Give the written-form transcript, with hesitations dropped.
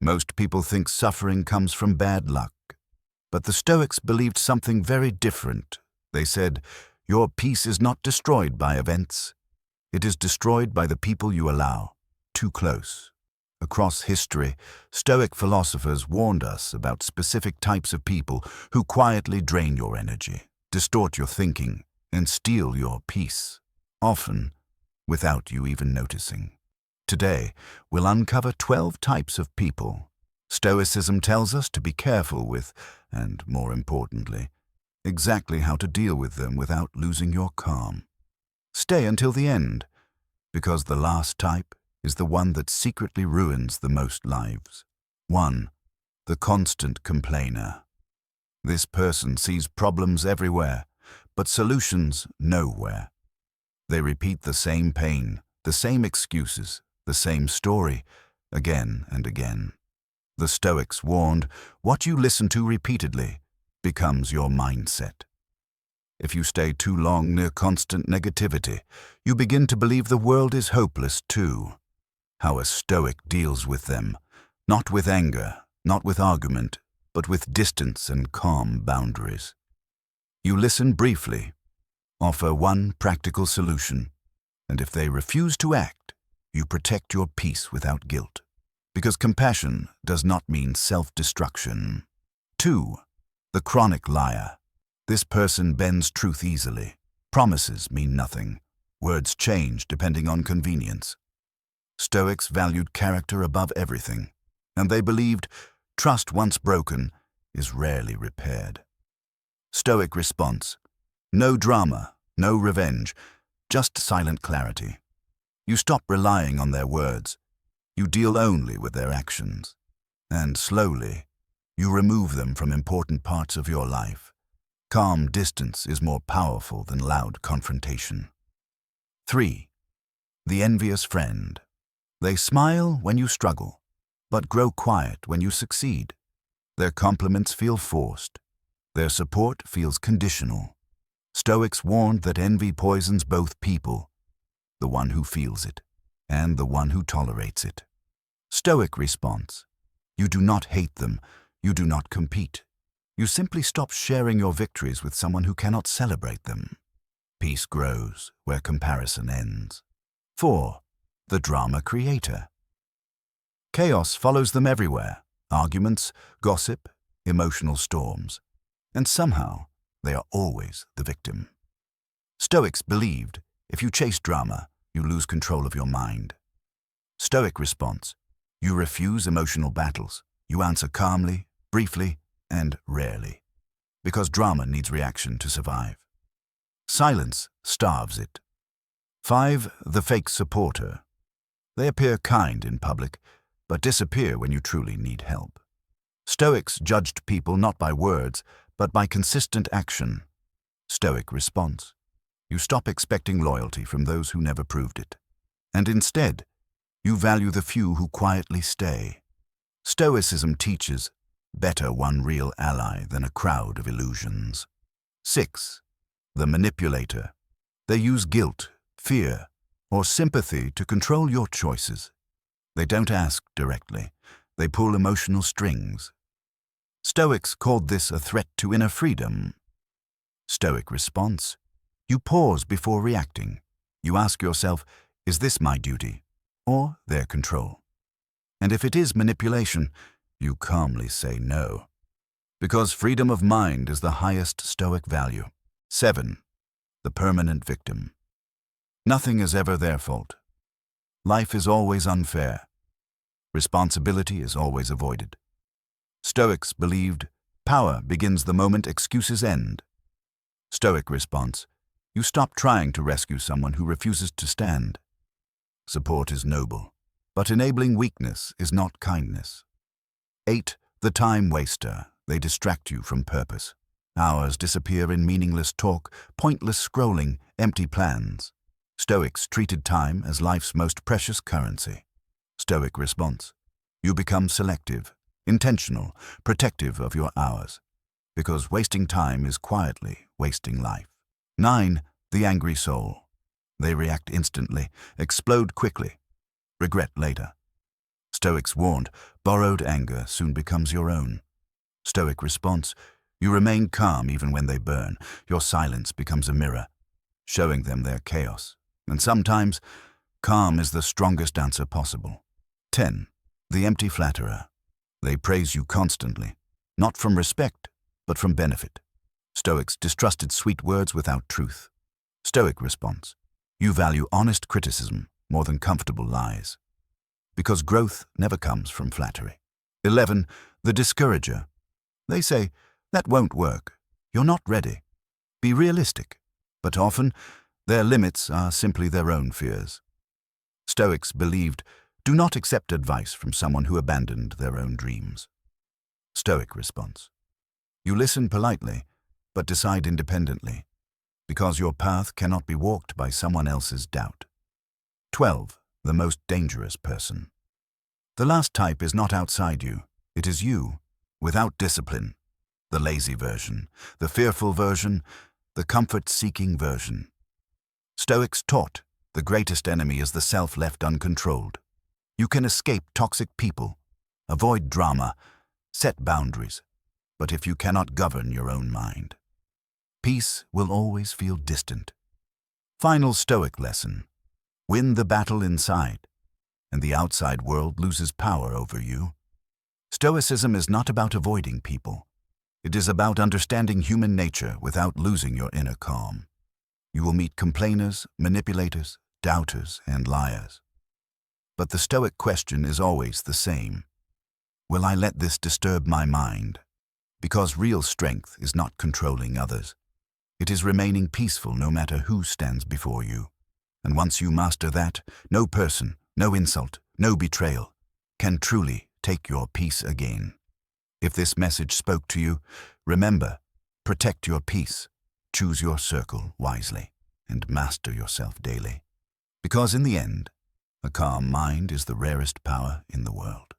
Most people think suffering comes from bad luck. But the Stoics believed something very different. They said, your peace is not destroyed by events. It is destroyed by the people you allow too close. Across history, Stoic philosophers warned us about specific types of people who quietly drain your energy, distort your thinking, and steal your peace, often without you even noticing. Today, we'll uncover 12 types of people Stoicism tells us to be careful with, and more importantly, exactly how to deal with them without losing your calm. Stay until the end, because the last type is the one that secretly ruins the most lives. 1. The constant complainer. This person sees problems everywhere, but solutions nowhere. They repeat the same pain, the same excuses, the same story, again and again. The Stoics warned, what you listen to repeatedly becomes your mindset. If you stay too long near constant negativity, you begin to believe the world is hopeless too. How a Stoic deals with them, not with anger, not with argument, but with distance and calm boundaries. You listen briefly, offer one practical solution, and if they refuse to act, you protect your peace without guilt. Because compassion does not mean self-destruction. 2. The chronic liar. This person bends truth easily. Promises mean nothing. Words change depending on convenience. Stoics valued character above everything, and they believed trust once broken is rarely repaired. Stoic response. No drama, no revenge, just silent clarity. You stop relying on their words. You deal only with their actions. And slowly, you remove them from important parts of your life. Calm distance is more powerful than loud confrontation. 3. The envious friend. They smile when you struggle, but grow quiet when you succeed. Their compliments feel forced. Their support feels conditional. Stoics warned that envy poisons both people, the one who feels it and the one who tolerates it. Stoic response. You do not hate them. You do not compete. You simply stop sharing your victories with someone who cannot celebrate them. Peace grows where comparison ends. 4. The drama creator. Chaos follows them everywhere. Arguments, gossip, emotional storms. And somehow, they are always the victim. Stoics believed if you chase drama, you lose control of your mind. Stoic response. You refuse emotional battles. You answer calmly, briefly, and rarely. Because drama needs reaction to survive. Silence starves it. 5. The fake supporter. They appear kind in public, but disappear when you truly need help. Stoics judged people not by words, but by consistent action. Stoic response. You stop expecting loyalty from those who never proved it. And instead, you value the few who quietly stay. Stoicism teaches, better one real ally than a crowd of illusions. 6. The manipulator. They use guilt, fear, or sympathy to control your choices. They don't ask directly. They pull emotional strings. Stoics called this a threat to inner freedom. Stoic response. You pause before reacting. You ask yourself, is this my duty or their control? And if it is manipulation, you calmly say no. Because freedom of mind is the highest Stoic value. 7. The permanent victim. Nothing is ever their fault. Life is always unfair. Responsibility is always avoided. Stoics believed power begins the moment excuses end. Stoic response. You stop trying to rescue someone who refuses to stand. Support is noble, but enabling weakness is not kindness. 8. The time waster. They distract you from purpose. Hours disappear in meaningless talk, pointless scrolling, empty plans. Stoics treated time as life's most precious currency. Stoic response. You become selective, intentional, protective of your hours. Because wasting time is quietly wasting life. 9. The angry soul. They react instantly, explode quickly, regret later. Stoics warned, Borrowed anger soon becomes your own. Stoic response: you remain calm even when they burn. Your silence becomes a mirror, showing them their chaos. And sometimes, calm is the strongest answer possible. 10. The empty flatterer. They praise you constantly, not from respect, but from benefit. Stoics distrusted sweet words without truth. Stoic response: you value honest criticism more than comfortable lies, because growth never comes from flattery. 11. The discourager. They say, that won't work. You're not ready. Be realistic. But often, their limits are simply their own fears. Stoics believed, do not accept advice from someone who abandoned their own dreams. Stoic response: you listen politely, but decide independently, because your path cannot be walked by someone else's doubt. 12. The most dangerous person. The last type is not outside you. It is you, without discipline. The lazy version, the fearful version, the comfort-seeking version. Stoics taught the greatest enemy is the self left uncontrolled. You can escape toxic people, avoid drama, set boundaries, but if you cannot govern your own mind, peace will always feel distant. Final Stoic lesson: win the battle inside, and the outside world loses power over you. Stoicism is not about avoiding people. It is about understanding human nature without losing your inner calm. You will meet complainers, manipulators, doubters, and liars. But the Stoic question is always the same: will I let this disturb my mind? Because real strength is not controlling others. It is remaining peaceful no matter who stands before you. And once you master that, no person, no insult, no betrayal can truly take your peace again. If this message spoke to you, remember, protect your peace, choose your circle wisely, and master yourself daily. Because in the end, a calm mind is the rarest power in the world.